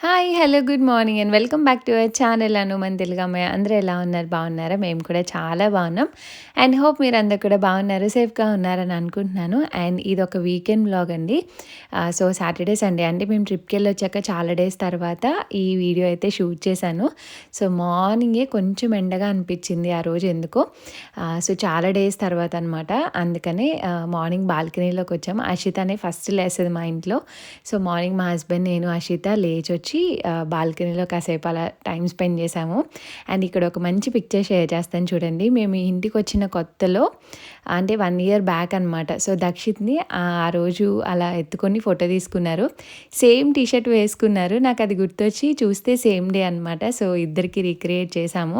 Hi! Hello! Good morning and welcome back to our channel అను మన తెలుగమ్మాయి. అందరూ ఎలా ఉన్నారు? బాగున్నారా? మేము కూడా చాలా బాగున్నాం. అండ్ హోప్ మీరందరూ కూడా బాగున్నారు, సేఫ్‌గా ఉన్నారని అనుకుంటున్నాను. అండ్ ఇదొక వీకెండ్ వ్లాగ్ అండి. సో, సాటర్డే, సండే అంటే మేము ట్రిప్‌కెళ్ళొచ్చాక చాలా డేస్ తర్వాత ఈ వీడియో అయితే షూట్ చేశాను. సో, మార్నింగే కొంచెం ఎండగా అనిపించింది ఆ రోజు ఎందుకో. సో, చాలా డేస్ తర్వాత అనమాట. అందుకనే మార్నింగ్ బాల్కనీలోకి వచ్చాము. అషితనే ఫస్ట్ లేస్తది మా ఇంట్లో. సో, మార్నింగ్ మా హస్బెండ్, నేను, అషిత లేచొచ్చి బాల్కనీలో కాసేపు అలా టైం స్పెండ్ చేశాము. అండ్ ఇక్కడ ఒక మంచి పిక్చర్ షేర్ చేస్తాను చూడండి. మేము ఈ ఇంటికి వచ్చిన కొత్తలో అంటే 1 ఇయర్ బ్యాక్ అనమాట. సో, దక్షిత్‌ని ఆ రోజు అలా ఎత్తుకొని ఫోటో తీసుకున్నారు. సేమ్ టీ షర్ట్ వేసుకున్నారు. నాకు అది గుర్తొచ్చి చూస్తే సేమ్ డే అనమాట. సో, ఇద్దరికి రీక్రియేట్ చేశాము.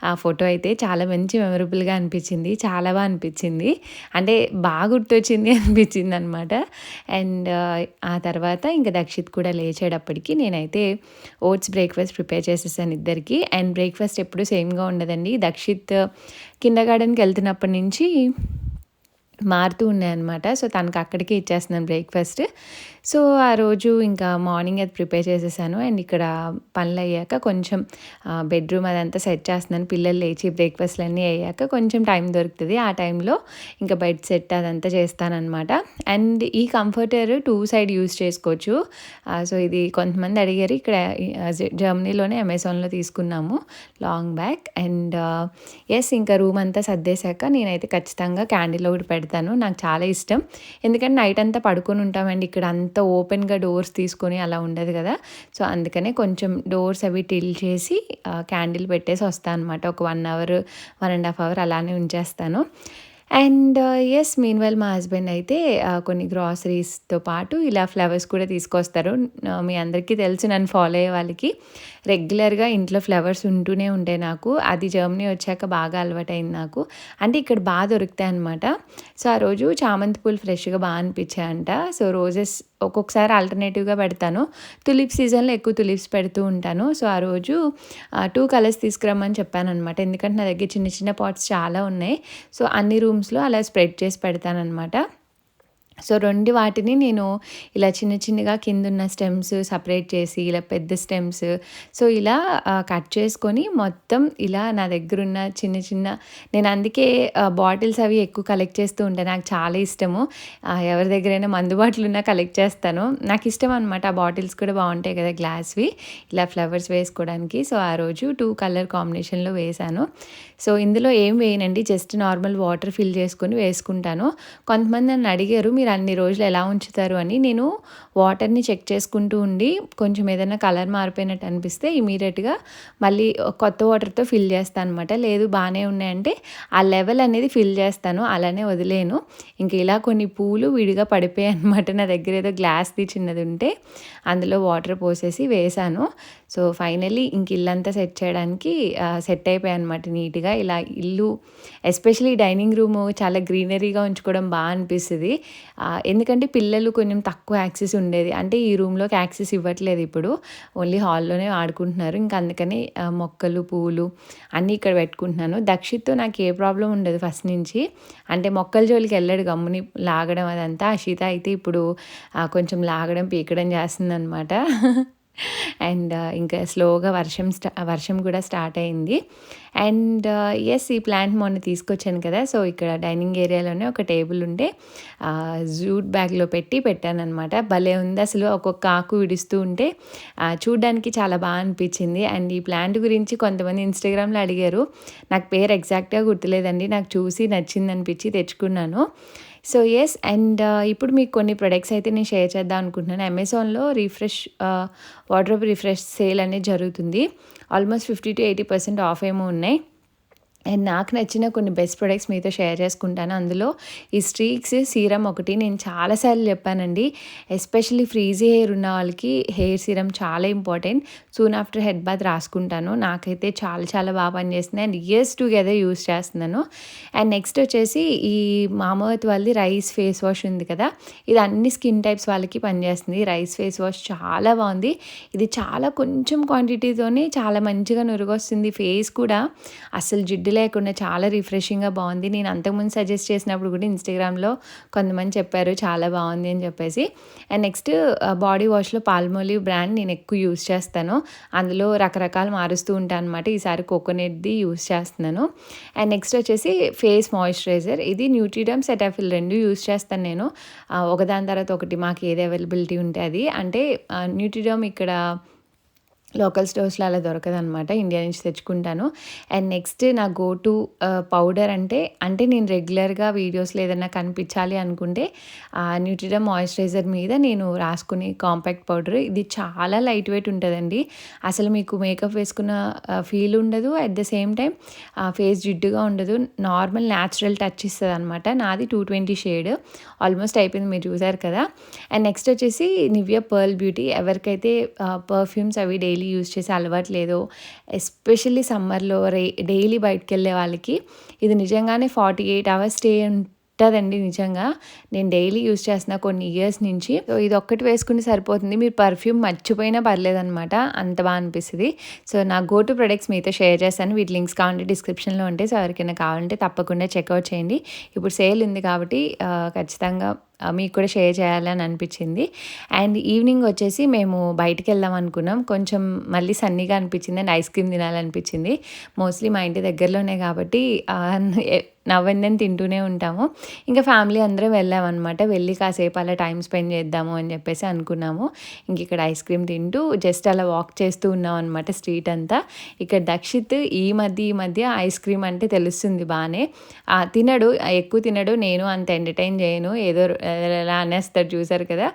ఆ ఫోటో అయితే చాలా మంచి మెమరబుల్‌గా అనిపించింది. చాలా బాగా అనిపించింది. అంటే బాగా గుర్తొచ్చింది అనిపించిందనమాట. అండ్ ఆ తర్వాత ఇంక దక్షిత్ కూడా లేచేటప్పటికి నేనైతే ఓట్స్ బ్రేక్‌ఫాస్ట్ ప్రిపేర్ చేసేసాను ఇద్దరికీ. అండ్ బ్రేక్‌ఫాస్ట్ ఎప్పుడు సేమ్‌గా ఉండదండి. దక్షిత్ కిండర్‌గార్టెన్‌కి వెళ్తున్నప్పటి నుంచి మారుతూ ఉన్నాయన్నమాట. సో, తనకి అక్కడికే ఇచ్చేస్తున్నాను బ్రేక్‌ఫాస్ట్. సో, ఆ రోజు ఇంకా మార్నింగ్ అది ప్రిపేర్ చేసేసాను. అండ్ ఇక్కడ పనులయ్యాక కొంచెం బెడ్‌రూమ్ అదంతా సెట్ చేస్తున్నాను. పిల్లలు లేచి బ్రేక్‌ఫాస్ట్‌లన్నీ అయ్యాక కొంచెం టైం దొరుకుతది. ఆ టైంలో ఇంకా బెడ్ సెట్ అదంతా చేస్తాననమాట. అండ్ ఈ కంఫర్టర్ 2 సైడ్ యూజ్ చేసుకోవచ్చు. సో, ఇది కొంతమంది అడిగారు. ఇక్కడ జర్మనీలోనే అమెజాన్‌లో తీసుకున్నాము లాంగ్ బ్యాక్. అండ్ యెస్, ఇంకా రూమ్ అంతా సర్దేశాక నేనైతే ఖచ్చితంగా క్యాండిల్ ఒకటి పెడతాను. నాకు చాలా ఇష్టం. ఎందుకంటే నైట్ అంతా పడుకొని ఉంటామండి. ఇక్కడ అంతా ఓపెన్‌గా డోర్స్ తీసుకొని అలా ఉండదు కదా! సో, అందుకనే కొంచెం డోర్స్ అవి టిల్ చేసి క్యాండిల్ పెట్టేసి వస్తా అనమాట. ఒక 1 అవర్, 1 ½ అవర్ అలానే ఉంచేస్తాను. అండ్ యెస్, మీన్‌వైల్ మా హస్బెండ్ అయితే కొన్ని గ్రాసరీస్‌తో పాటు ఇలా ఫ్లవర్స్ కూడా తీసుకొస్తారు. మీ అందరికీ తెలుసు, నన్ను ఫాలో అయ్యే వాళ్ళకి రెగ్యులర్‌గా ఇంట్లో ఫ్లవర్స్ ఉంటూనే ఉంటాయి నాకు. అది జర్మనీ వచ్చాక బాగా అలవాటయింది నాకు. అంటే ఇక్కడ దొరుకుతాయన్నమాట. సో, ఆ రోజు చామంతి పూలు ఫ్రెష్‌గా అనిపించాయంట. సో, రోజెస్ ఒక్కొక్కసారి ఆల్టర్‌నేటివ్‌గా పెడతాను. తులిప్ సీజన్‌లో ఎక్కువ తులిప్స్ పెడుతూ ఉంటాను. సో, ఆ రోజు 2 కలర్స్ తీసుకురమ్మని చెప్పాననమాట. ఎందుకంటే నా దగ్గర చిన్న చిన్న పాట్స్ చాలా ఉన్నాయి. సో, అన్ని రూమ్స్‌లో అలా స్ప్రెడ్ చేసి పెడతాననమాట. సో, 2 వాటిని నేను ఇలా చిన్న చిన్నగా కిందున్న స్టెమ్స్ సెపరేట్ చేసి, ఇలా పెద్ద స్టెమ్స్ సో, ఇలా కట్ చేసుకొని మొత్తం ఇలా నా దగ్గరున్న చిన్న చిన్న నేను అందుకే బాటిల్స్ అవి ఎక్కువ కలెక్ట్ చేస్తూ ఉంటాను. నాకు చాలా ఇష్టము. ఎవరి దగ్గరైనా మందు బాటిలున్నా కలెక్ట్ చేస్తాను. నాకిష్టం అనమాట. ఆ బాటిల్స్ కూడా బావుంటాయి కదా! గ్లాస్‌వి ఇలా ఫ్లవర్స్ వేసుకోవడానికి. సో, ఆ రోజు 2 కలర్ కాంబినేషన్‌లో వేశాను. సో, ఇందులో ఏం వేయనండి. జస్ట్ నార్మల్ వాటర్ ఫిల్ చేసుకొని వేసుకుంటాను. కొంతమంది నన్ను అడిగారు, మీరు అన్ని రోజులు ఎలా ఉంచుతారు అని. నేను వాటర్‌ని చెక్ చేసుకుంటూ ఉండి కొంచెం ఏదైనా కలర్ మారిపోయినట్టు అనిపిస్తే ఇమ్మీడియేట్‌గా మళ్ళీ కొత్త వాటర్‌తో ఫిల్ చేస్తాను అనమాట. లేదు బానే ఉన్నాయంటే ఆ లెవెల్ అనేది ఫిల్ చేస్తాను. అలానే వదిలేయను. ఇంక ఇలా కొన్ని పూలు విడిగా పడిపోయాయన్నమాట. నా దగ్గర ఏదో గ్లాస్‌ది చిన్నది ఉంటే అందులో వాటర్ పోసేసి వేశాను. సో, ఫైనల్లీ ఇంక ఇల్లంతా సెట్ చేయడానికి సెట్ అయిపోయాయన్నమాట నీట్‌గా. ఇలా ఇల్లు ఎస్పెషల్లీ డైనింగ్ రూము చాలా గ్రీనరీగా ఉంచుకోవడం అనిపిస్తది. ఎందుకంటే పిల్లలు కొంచెం తక్కువ యాక్సెస్ ఉండేది. అంటే ఈ రూమ్‌లోకి యాక్సెస్ ఇవ్వట్లేదు ఇప్పుడు. ఓన్లీ హాల్‌లోనే ఆడుకుంటున్నారు. ఇంక అందుకని మొక్కలు, పూలు అన్నీ ఇక్కడ పెట్టుకుంటున్నాను. దక్షిత్‌తో నాకు ఏ ప్రాబ్లమ్ ఉండదు ఫస్ట్ నుంచి. అంటే మొక్కల జోలికి వెళ్ళడు, గమ్ముని లాగడం అదంతా. అషిత అయితే ఇప్పుడు కొంచెం లాగడం, పీకడం చేస్తుందనమాట. అండ్ ఇంకా స్లోగా వర్షం కూడా స్టార్ట్ అయింది. అండ్ యెస్, ఈ ప్లాంట్ మొన్న తీసుకొచ్చాను కదా! సో, ఇక్కడ డైనింగ్ ఏరియాలోనే ఒక టేబుల్ ఉంటే జూట్ బ్యాగ్‌లో పెట్టాననమాట. భలే ఉంది అసలు. ఒక్కొక్క ఆకు విడుస్తూ ఉంటే చూడ్డానికి చాలా అనిపించింది. అండ్ ఈ ప్లాంట్ గురించి కొంతమంది ఇన్‌స్టాగ్రామ్‌లో అడిగారు. నాకు పేరు ఎగ్జాక్ట్‌గా గుర్తులేదండి. నాకు చూసి నచ్చిందనిపించి తెచ్చుకున్నాను. సో, యెస్, అండ్ ఇప్పుడు మీకు కొన్ని ప్రొడక్ట్స్ అయితే నేను షేర్ చేద్దాం అనుకుంటున్నాను. అమెజాన్‌లో వార్డ్రోబ్ రిఫ్రెష్ సేల్ అనేది జరుగుతుంది. ఆల్మోస్ట్ 50-80% ఆఫ్ ఏమో ఉన్నాయి. అండ్ నాకు నచ్చిన కొన్ని బెస్ట్ ప్రొడక్ట్స్ మీతో షేర్ చేసుకుంటాను. అందులో ఈ స్ట్రీక్స్ సీరమ్ ఒకటి నేను చాలా సార్లు చెప్పానండి. ఎస్పెషల్లీ ఫ్రీజీ హెయిర్ ఉన్న వాళ్ళకి హెయిర్ సీరమ్ చాలా important. Soon after head bath రాసుకుంటాను. నాకైతే చాలా చాలా పనిచేస్తుంది. అండ్ ఇయర్స్ టుగెదర్ యూస్ చేస్తున్నాను. అండ్ నెక్స్ట్ వచ్చేసి ఈ మామాఎర్త్ వాళ్ళది రైస్ ఫేస్ వాష్ ఉంది కదా! ఇది అన్ని స్కిన్ టైప్స్ వాళ్ళకి పనిచేస్తుంది. రైస్ ఫేస్ వాష్ చాలా బాగుంది. ఇది చాలా కొంచెం క్వాంటిటీతోనే చాలా మంచిగా నురుగొస్తుంది. ఫేస్ కూడా అస్సలు జిడ్డు జిడ్డు లేకుండా చాలా రిఫ్రెషింగ్‌గా బావుంది. నేను అంతకుముందు సజెస్ట్ చేసినప్పుడు కూడా ఇన్‌స్టాగ్రామ్‌లో కొంతమంది చెప్పారు చాలా బావుంది అని చెప్పేసి. అండ్ నెక్స్ట్ బాడీ వాష్‌లో పాల్మోలివ్ బ్రాండ్ నేను ఎక్కువ యూజ్ చేస్తాను. అందులో రకరకాలు మారుస్తూ ఉంటాను అనమాట. ఈసారి కోకోనట్‌ది యూజ్ చేస్తున్నాను. అండ్ నెక్స్ట్ వచ్చేసి ఫేస్ మాయిశ్చరైజర్. ఇది న్యూట్రిడమ్, సెటాఫిల్ 2 యూజ్ చేస్తాను నేను. ఒకదాని తర్వాత ఒకటి మాకు ఏది అవైలబిలిటీ ఉంటే అది. అంటే న్యూట్రిడమ్ ఇక్కడ లోకల్ స్టోర్స్‌లో అలా దొరకదనమాట. ఇండియా నుంచి తెచ్చుకుంటాను. అండ్ నెక్స్ట్ నా గో టు పౌడర్ అంటే నేను రెగ్యులర్‌గా వీడియోస్‌లో ఏదన్నా కనిపించాలి అనుకుంటే న్యూట్రిడమ్ మాయిశ్చరైజర్ మీద నేను రాసుకునే కాంపాక్ట్ పౌడర్. ఇది చాలా లైట్ వెయిట్ ఉంటదండి. అసలు మీకు మేకప్ వేసుకున్న ఫీల్ ఉండదు. At the same time face జిడ్డుగా ఉండదు. నార్మల్ న్యాచురల్ టచ్ ఇస్తదనమాట. నాది 220 షేడ్. ఆల్మోస్ట్ అయిపోయింది మీరు చూసారు కదా! అండ్ నెక్స్ట్ వచ్చేసి నివియా పర్ల్ బ్యూటీ. ఎవరికైతే పర్ఫ్యూమ్స్ అవి డైలీ యూజ్ చేసే అలవాటు లేదో, ఎస్పెషల్లీ సమ్మర్‌లో డైలీ బయటికెళ్ళే వాళ్ళకి ఇది నిజంగానే 48 అవర్స్ స్టే ఉంటదండి నిజంగా. నేను డైలీ యూజ్ చేస్తున్నా కొన్ని ఇయర్స్ నుంచి. సో, ఇదొక్కటి వేసుకుంటే సరిపోతుంది. మీరు పర్ఫ్యూమ్ మర్చిపోయినా పర్లేదనమాట. అంత బా అనిపిస్తది. సో, నా గో టు ప్రొడక్ట్స్ మీతో షేర్ చేస్తాను. వీటి లింక్స్ కావాలంటే డిస్క్రిప్షన్‌లో ఉంటాయి. సో, ఎవరికైనా కావాలంటే తప్పకుండా చెక్‌ఔట్ చేయండి. ఇప్పుడు సేల్ ఉంది కాబట్టి ఖచ్చితంగా మీకు కూడా షేర్ చేయాలని అనిపించింది. అండ్ ఈవినింగ్ వచ్చేసి మేము బయటికెళ్దాం అనుకున్నాం. కొంచెం మళ్ళీ సన్నీగా అనిపించింది అండ్ ఐస్ క్రీమ్ తినాలనిపించింది. మోస్ట్లీ మా ఇంటి దగ్గరలోనే కాబట్టి నవ్ అండ్ దెన్ తింటూనే ఉంటాము. ఇంకా ఫ్యామిలీ అందరం వెళ్ళామన్నమాట. వెళ్ళి కాసేపు అలా టైం స్పెండ్ చేద్దాము అని చెప్పేసి అనుకున్నాము. ఇంక ఇక్కడ ఐస్ క్రీమ్ తింటూ జస్ట్ అలా వాక్ చేస్తూ ఉన్నాం అనమాట స్ట్రీట్ అంతా. ఇక్కడ దక్షిత్ ఈ మధ్య ఐస్ క్రీమ్ అంటే తెలుస్తుంది బానే. తినడు, ఎక్కువ తినడు. నేను అంత ఎంటర్టైన్ చేయను. ఏదో ఎలా అనేస్తాడు చూసారు కదా!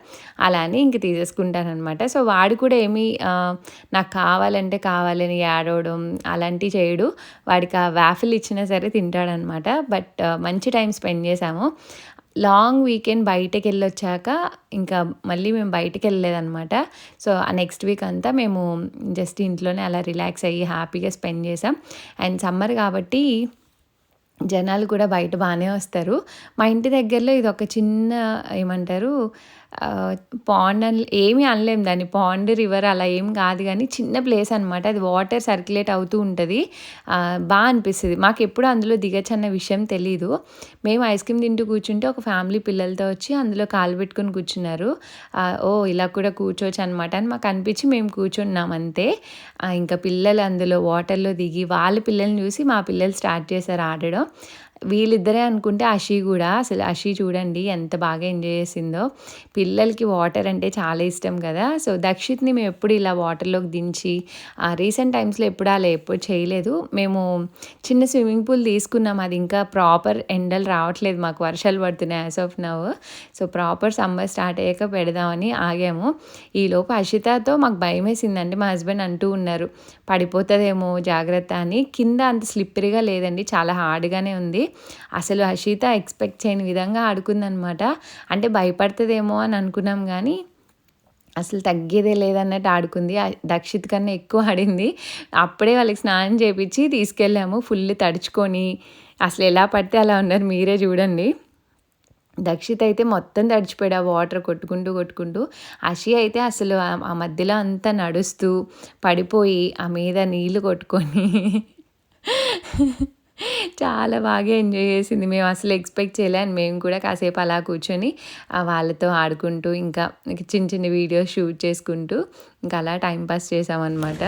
అలా అని ఇంక తీసేసుకుంటాననమాట. సో, వాడు కూడా ఏమీ నాకు కావాలంటే కావాలని ఏడవడం అలాంటివి చేయడు. వాడికి ఆ వాఫిల్ ఇచ్చినా సరే తింటాడనమాట. బట్ మంచి టైం స్పెండ్ చేశాము. లాంగ్ వీకెండ్ బయటకెళ్ళొచ్చాక ఇంకా మళ్ళీ మేము బయటకెళ్ళలేదనమాట. సో, ఆ నెక్స్ట్ వీక్ అంతా మేము జస్ట్ ఇంట్లోనే అలా రిలాక్స్ అయ్యి హ్యాపీగా స్పెండ్ చేసాం. అండ్ సమ్మర్ కాబట్టి జనాలు కూడా బయట బానే వస్తారు. మా ఇంటి దగ్గరలో ఇదొక చిన్న ఏమంటారు పాండ్ అని ఏమీ అనలేము దాన్ని. పాండ్, రివర్ అలా ఏం కాదు గానీ చిన్న ప్లేస్ అనమాట. అది వాటర్ సర్క్యులేట్ అవుతూ ఉంటది. బా అనిపిస్తది. మాకెప్పుడు అందులో దిగొచ్చన్న విషయం తెలీదు. మేము ఐస్ క్రీమ్ తింటూ కూర్చుంటే ఒక ఫ్యామిలీ పిల్లలతో వచ్చి అందులో కాలు పెట్టుకొని కూర్చున్నారు. ఓహ్! ఇలా కూడా కూర్చోవచ్చనమాట అని మాకు అనిపించి మేము కూర్చున్నాం అంతే. ఇంకా పిల్లలు అందులో వాటర్‌లో దిగి వాళ్ళ పిల్లల్ని చూసి మా పిల్లలు స్టార్ట్ చేశారు ఆడడం. వీళ్ళిద్దరే అనుకుంటే అషి కూడా అసలు అషి చూడండి ఎంత బాగా ఎంజాయ్ చేసిందో. పిల్లలకి వాటర్ అంటే చాలా ఇష్టం కదా! సో, దక్షిత్‌ని మేము ఎప్పుడు ఇలా వాటర్‌లోకి దించి రీసెంట్ టైమ్స్‌లో ఎప్పుడు చేయలేదు. మేము చిన్న స్విమ్మింగ్ పూల్ తీసుకున్నాం. అది ఇంకా ప్రాపర్ ఎండలు రావట్లేదు మాకు, వర్షాలు పడుతున్నాయి as of now. So, proper summer start అయ్యాక పెడదామని ఆగాము. ఈలోపు అషితతో మాకు భయమేసిందండి. మా హస్బెండ్ అంటూ ఉన్నారు పడిపోతదేమో జాగ్రత్త అని. కింద అంత స్లిప్పరీగా లేదండి, చాలా హార్డ్‌గానే ఉంది. అసలు హషిత ఎక్స్పెక్ట్ చేయని విధంగా ఆడుకుందనమాట. అంటే భయపడుతుందేమో అని అనుకున్నాం కానీ అసలు తగ్గేదే లేదన్నట్టు ఆడుకుంది. దక్షిత్ కన్నా ఎక్కువ ఆడింది. అప్పుడే వాళ్ళకి స్నానం చేపించి తీసుకెళ్ళాము. ఫుల్ తడుచుకొని అసలు ఎలా పడితే అలా ఉన్నారు, మీరే చూడండి. దక్షిత్ అయితే మొత్తం తడిచిపోయాడు ఆ వాటర్ కొట్టుకుంటూ. అషి అయితే అసలు ఆ మధ్యలో అంతా నడుస్తూ పడిపోయి ఆ మీద నీళ్లు కొట్టుకొని చాలా బాగా ఎంజాయ్ చేసింది. మేము అసలు ఎక్స్‌పెక్ట్ చేయలే. అండ్ మేము కూడా కాసేపు అలా కూర్చొని వాళ్ళతో ఆడుకుంటూ ఇంకా చిన్న వీడియోస్ షూట్ చేసుకుంటూ ఇంకా అలా టైం పాస్ చేసామన్నమాట.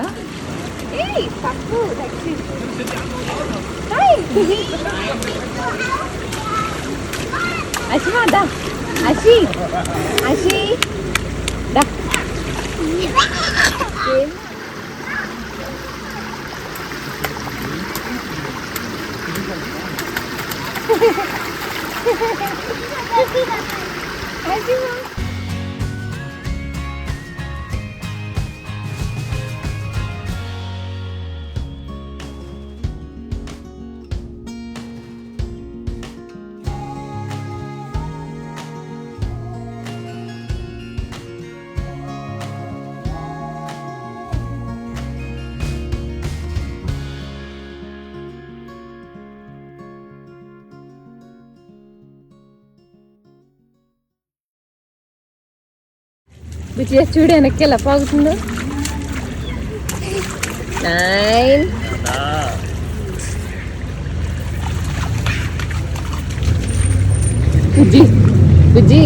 చేసి చూడు వెనక్కి ఎలా పోగుతుందో. 9 బుజ్జి బుజ్జి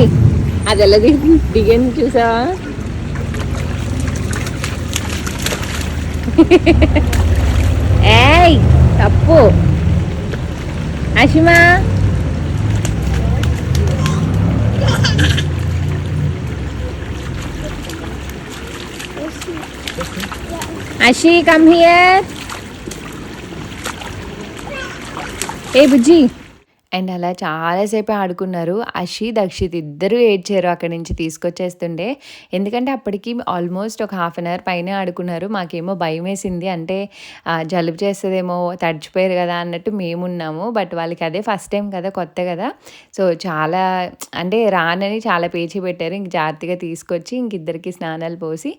అది ఎలా దిగని చూసావా? ఏయ్ తప్పు అషిమా. Ashi come here. ఏ బుజ్జి. అండ్ అలా చాలాసేపు ఆడుకున్నారు. అషి దక్షిత్ ఇద్దరు ఏడ్చారు అక్కడి నుంచి తీసుకొచ్చేస్తుండే. ఎందుకంటే అప్పటికి ఆల్మోస్ట్ ఒక హాఫ్ అన్ అవర్ పైనే ఆడుకున్నారు. మాకేమో భయం వేసింది. అంటే జలుబు చేస్తుందేమో, తడిచిపోయారు కదా అన్నట్టు మేమున్నాము. బట్ వాళ్ళకి అదే ఫస్ట్ టైం కదా, కొత్త కదా. సో చాలా అంటే రానని చాలా పేచి పెట్టారు. ఇంక జాగ్రత్తగా తీసుకొచ్చి ఇంక ఇద్దరికి స్నానాలు పోసి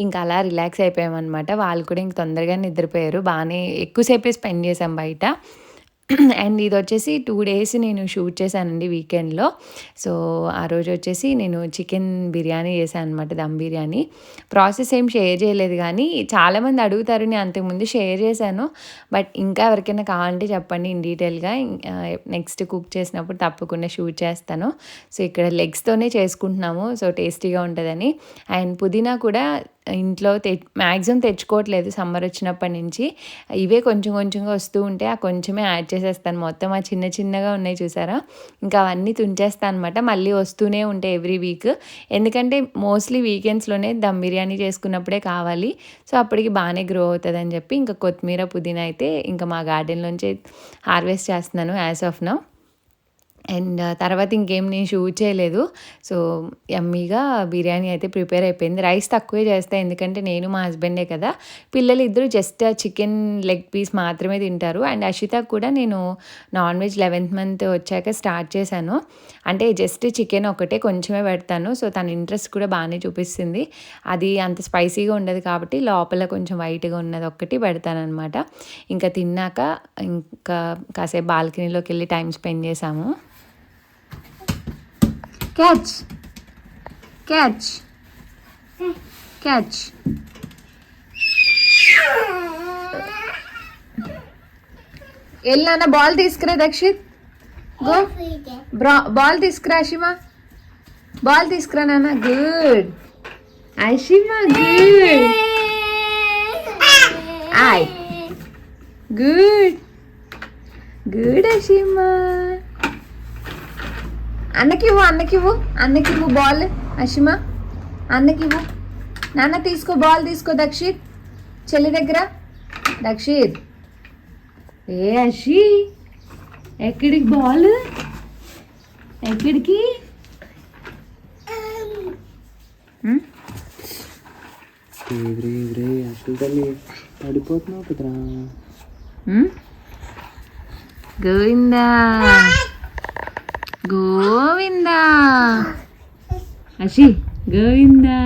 ఇంకా అలా రిలాక్స్ అయిపోయామన్నమాట. వాళ్ళు కూడా ఇంక తొందరగా నిద్రపోయారు. బాగానే ఎక్కువసేపే స్పెండ్ చేసాం బయట. అండ్ ఇది వచ్చేసి 2 డేస్ నేను షూట్ చేశానండి వీకెండ్లో. సో ఆ రోజు వచ్చేసి నేను చికెన్ బిర్యానీ చేశాను అనమాట, దమ్ బిర్యానీ. ప్రాసెస్ ఏం షేర్ చేయలేదు, కానీ చాలామంది అడుగుతారు, నేను అంతకుముందు షేర్ చేశాను. బట్ ఇంకా ఎవరికైనా కావాలంటే చెప్పండి ఇన్ డీటెయిల్గా. నెక్స్ట్ కుక్ చేసినప్పుడు తప్పకుండా షూట్ చేస్తాను. సో ఇక్కడ లెగ్స్తోనే చేసుకుంటున్నాము, సో టేస్టీగా ఉంటుందని. అండ్ పుదీనా కూడా ఇంట్లో మ్యాక్సిమం తెచ్చుకోవట్లేదు సమ్మర్ వచ్చినప్పటి నుంచి. ఇవే కొంచెం కొంచెంగా వస్తూ ఉంటే ఆ కొంచెమే యాడ్ చేసేస్తాను. మొత్తం ఆ చిన్న చిన్నగా ఉన్నాయి చూసారా, ఇంకా అవన్నీ తుంచేస్తాను అనమాట. మళ్ళీ వస్తూనే ఉంటాయి ఎవ్రీ వీక్. ఎందుకంటే మోస్ట్లీ వీకెండ్స్లోనే దమ్ బిర్యానీ చేసుకున్నప్పుడే కావాలి. సో అప్పటికి బాగానే గ్రో అవుతుందని చెప్పి ఇంకా కొత్తిమీర పుదీనా అయితే ఇంకా మా గార్డెన్లోంచి హార్వెస్ట్ చేస్తున్నాను యాజ్ ఆఫ్ నౌ. అండ్ తర్వాత ఇంకేం నేను షూట్ చేయలేదు. సో యమ్మీగా బిర్యానీ అయితే ప్రిపేర్ అయిపోయింది. రైస్ తక్కువే చేస్తాను, ఎందుకంటే నేను మా హస్బెండే కదా. పిల్లలు ఇద్దరు జస్ట్ చికెన్ లెగ్ పీస్ మాత్రమే తింటారు. అండ్ అషితకు కూడా నేను నాన్ వెజ్ 11th మంత్ వచ్చాక స్టార్ట్ చేశాను. అంటే జస్ట్ చికెన్ ఒకటే కొంచెమే పెడతాను. సో తన ఇంట్రెస్ట్ కూడా బాగానే చూపిస్తుంది. అది అంత స్పైసీగా ఉండదు కాబట్టి లోపల కొంచెం వైట్గా ఉన్నది ఒక్కటి పెడతాను అనమాట. ఇంకా తిన్నాక ఇంకా కాసేపు బాల్కనీలోకి వెళ్ళి టైం స్పెండ్ చేశాము. Catch catch catch. వెళ్ళానా బాల్ తీసుకురా దక్షిత్. గో బాల్ తీసుకురా అషిమా. బాల్ తీసుకురా నాన్న. Good Ashima, good. ఆయ్ గుడ్ గుడ్ అషిమా. అన్నకివ్వు బాల్ అషిమా, అన్నకివ్వు. నాన్న తీసుకో, బాల్ తీసుకో దక్షిత్ చెల్లి దగ్గర. దక్షిత్ ఏ అషి ఎక్కడికి బాల్, ఎక్కడికి? పడిపోతున్నావు కదరా. గోవిందా గోవిందా. అషి గోవిందా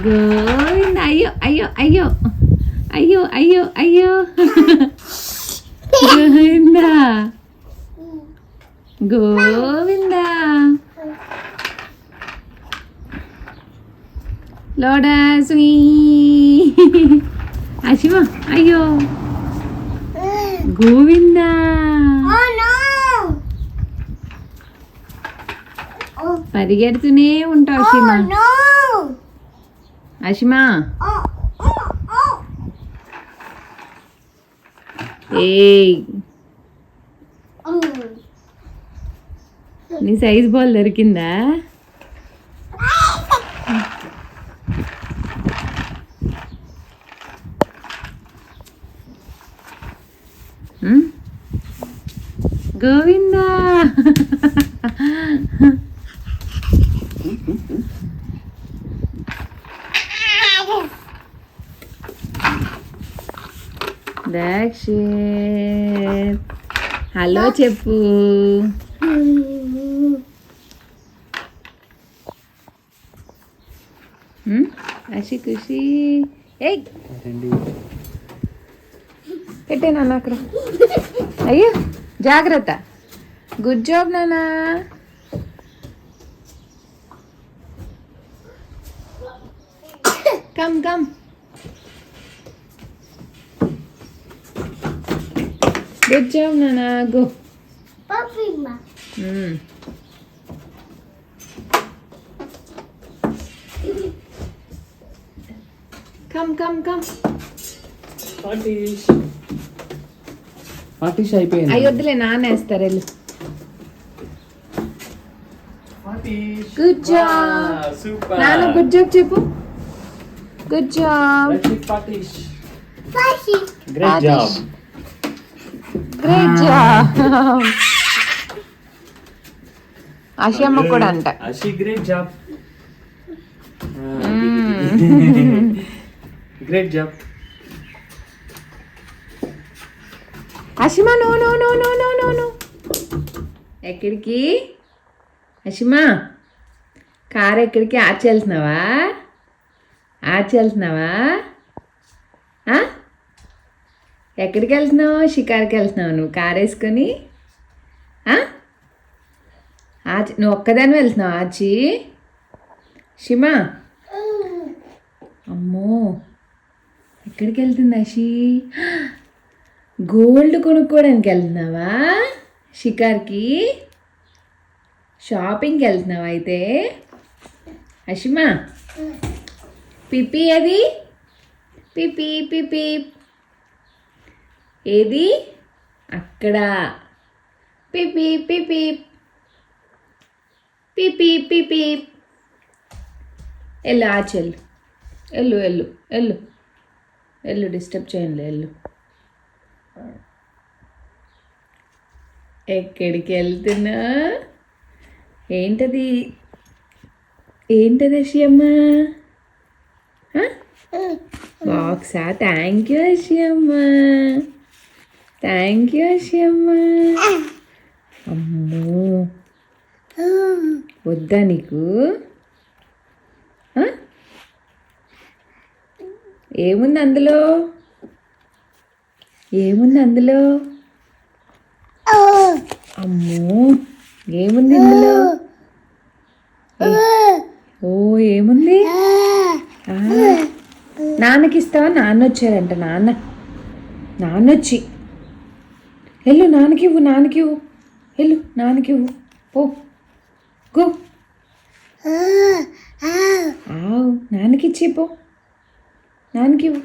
గోవిందా. అయ్యో అయ్యో అయ్యో అయ్యో అయ్యో అయ్యో. గోవిందా గోవిందా. లోడస్వీ. అషిమా అయ్యో. గోవిందా పరిగెడుతూనే ఉంటావు అషిమా. అషిమా ఏయ్, నీ సైజ్ బాల్ దొరికిందా? గోవిందా దక్షిత్ హలో చెప్పు. అషి ఖుషి. ఏయ్ పెట్టే నాన్న అక్కడ. అయ్యో జాగ్రత్త. గుడ్ జాబ్ నాన్న. Come come. గుడ్ జాబ్ నాన్న. గో. Come come come. పార్టీష్ అయిపోయింది. అయ్యొద్దులే, నానేస్తారు వెళ్ళు. గుడ్ జాబ్ నాన్న, గుడ్ జాబ్ చెప్పు. Good job, great job. Great job. Ashamma కూడా అంట. Great job. Great job. Ashima, no no no no no no no. ఎక్కడికి అషిమా? కారు ఎక్కడికి? ఆచి వెళ్తున్నావా? ఆచి వెళ్తున్నావా? ఎక్కడికి వెళ్తున్నావు? షికార్కి వెళ్తున్నావు నువ్వు కారు వేసుకొని? ఆచి నువ్వు ఒక్కదాని వెళ్తున్నావు ఆచి? షిమా, అమ్మో ఎక్కడికి వెళ్తుంది అషి? గోల్డ్ కొనుక్కోవడానికి వెళ్తున్నావా? షికార్కి షాపింగ్కి వెళ్తున్నావా అయితే? అషిమా, పిపి అది? పిపి పిపి ఏది? అక్కడ. పిపి పిపి పిపి పిపి. వెళ్ళు ఆచెల్లు, వెళ్ళు వెళ్ళు వెళ్ళు వెళ్ళు, డిస్టర్బ్ చేయండి వెళ్ళు. ఎక్కడికి వెళ్తున్నా? ఏంటది? ఏంటది అషియమ్మ? బాక్సా? Thank you Ashiyamma, thank you Ashiyamma. అమ్మో వద్దా నీకు? ఏముంది అందులో? ఏముంది అందులో? అమ్మో ఏముంది ఇందులో? ఓ ఏముంది? నాన్నకి ఇస్తావా? నాన్న వచ్చారంట. నాన్న వచ్చి వెళ్ళు, నాన్నకివ్వు, నాన్నకివ్వు, వెళ్ళు నాన్నకివ్వు, పో గో. ఆవు నాన్నకిచ్చి పో, నాన్నకివ్వు.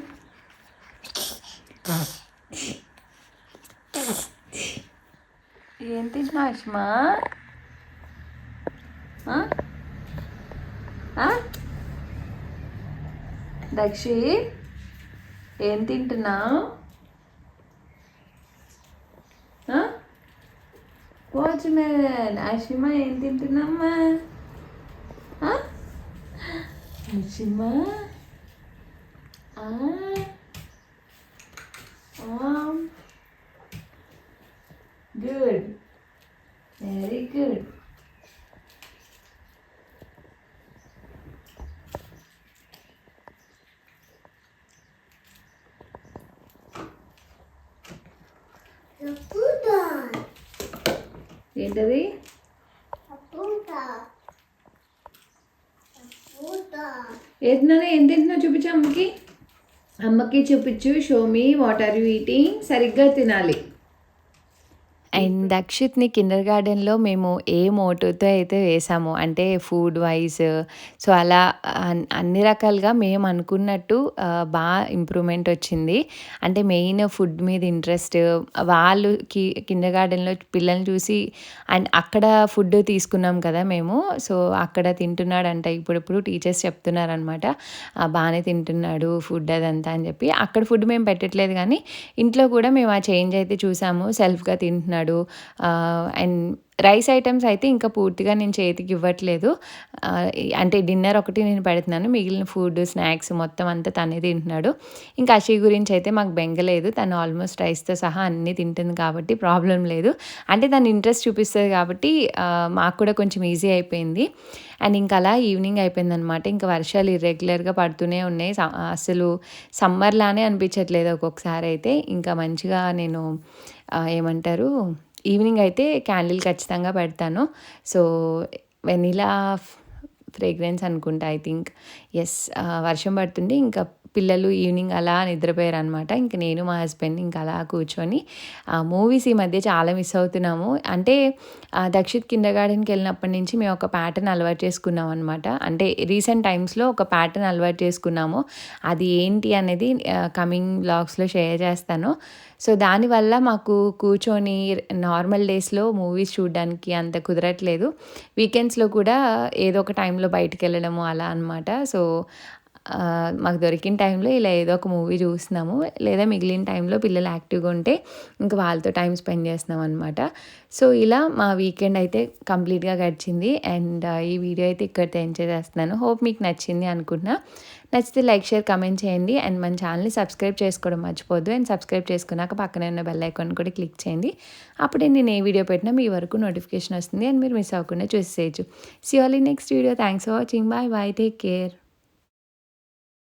ఏం తింటున్నావు అష్మా? దక్షి ఏం తింటున్నావు? వాచ్మెన్ అషిమా ఏం తింటున్నామ్మా? Ashima good, very good. ఏంటది? ఏదన్నా ఏం తింటున్నావు చూపించు అమ్మకి. అమ్మకి చూపించు. Show me what are you eating. సరిగ్గా తినాలి. అండ్ దక్షిత్ని కిండర్ గార్డెన్లో మేము ఏ మోటోతో అయితే వేసామో, అంటే ఫుడ్ వైజ్, సో అలా అన్ని రకాలుగా మేము అనుకున్నట్టు బాగా ఇంప్రూవ్మెంట్ వచ్చింది. అంటే మెయిన్ ఫుడ్ మీద ఇంట్రెస్ట్, వాళ్ళకి కిండర్ గార్డెన్లో పిల్లల్ని చూసి, అండ్ అక్కడ ఫుడ్ తీసుకున్నాం కదా మేము, సో అక్కడ తింటున్నాడంట. ఇప్పుడు టీచర్స్ చెప్తున్నారనమాట, బాగానే తింటున్నాడు ఫుడ్ అదంతా అని చెప్పి. అక్కడ ఫుడ్ మేము పెట్టట్లేదు కానీ ఇంట్లో కూడా మేము ఆ చేంజ్ అయితే చూసాము. సెల్ఫ్గా తింటున్నాడు. అండ్ రైస్ ఐటమ్స్ అయితే ఇంకా పూర్తిగా నేను చేతికి ఇవ్వట్లేదు. అంటే డిన్నర్ ఒకటి నేను పెడుతున్నాను, మిగిలిన ఫుడ్ స్నాక్స్ మొత్తం అంతా తనే తింటున్నాడు. ఇంకా అషి గురించి అయితే మాకు బెంగలేదు, తను ఆల్మోస్ట్ రైస్తో సహా అన్నీ తింటుంది కాబట్టి ప్రాబ్లం లేదు. అంటే తను ఇంట్రెస్ట్ చూపిస్తుంది కాబట్టి మాకు కూడా కొంచెం ఈజీ అయిపోయింది. అండ్ ఇంకా అలా ఈవినింగ్ అయిపోయిందనమాట. ఇంకా వర్షాలు ఇర్రెగ్యులర్గా పడుతూనే ఉన్నాయి. అసలు సమ్మర్లానే అనిపించట్లేదు ఒక్కొక్కసారి అయితే. ఇంకా మంచిగా నేను ఏమంటారు, ఈవినింగ్ అయితే క్యాండిల్ ఖచ్చితంగా పెడతాను. సో వెనిలా ఫ్రేగ్రెన్స్ అనుకుంటా, ఐ థింక్. ఎస్, వర్షం పడుతుంది. ఇంకా పిల్లలు ఈవినింగ్ అలా నిద్రపోయారనమాట. ఇంక నేను మా హస్బెండ్ ఇంక అలా కూర్చొని మూవీస్ ఈ మధ్య చాలా మిస్ అవుతున్నాము. అంటే దక్షిత్ కిండర్‌గార్టెన్‌కి వెళ్ళినప్పటి నుంచి మేము ఒక ప్యాటర్న్ అలవాటు చేసుకున్నాం అనమాట. అంటే రీసెంట్ టైమ్స్‌లో ఒక ప్యాటర్న్ అలవాటు చేసుకున్నాము. అది ఏంటి అనేది కమింగ్ వ్లాగ్స్‌లో షేర్ చేస్తాను. సో, దానివల్ల మాకు కూర్చొని నార్మల్ డేస్‌లో మూవీస్ చూడడానికి అంత కుదరట్లేదు. వీకెండ్స్‌లో కూడా ఏదో ఒక టైంలో బయటికెళ్ళడము అలా అనమాట. సో, మాకు దొరికిన టైంలో ఇలా ఏదో ఒక మూవీ చూస్తున్నాము. లేదా మిగిలిన టైంలో పిల్లలు యాక్టివ్‌గా ఉంటే ఇంక వాళ్ళతో టైం స్పెండ్ చేస్తున్నాం అనమాట. సో, ఇలా మా వీకెండ్ అయితే కంప్లీట్‌గా గడిచింది. అండ్ ఈ వీడియో అయితే ఇక్కడితో ఎండ్ చేసేస్తున్నాను. హోప్ మీకు నచ్చింది అనుకుంటున్నా. నచ్చితే లైక్, షేర్, కామెంట్ చేయండి. అండ్ మన ఛానల్‌ని సబ్స్క్రైబ్ చేసుకోవడం మర్చిపోద్దు. అండ్ సబ్స్క్రైబ్ చేసుకున్నాక పక్కనే ఉన్న బెల్ ఐకాన్ కూడా క్లిక్ చేయండి. అప్పుడే నేను ఏ వీడియో పెట్టినా మీ వరకు నోటిఫికేషన్ వస్తుంది. అండ్ మీరు మిస్ అవ్వకుండా చూసేయచ్చు. See you all in next video. Thanks for watching. Bye bye. Take care.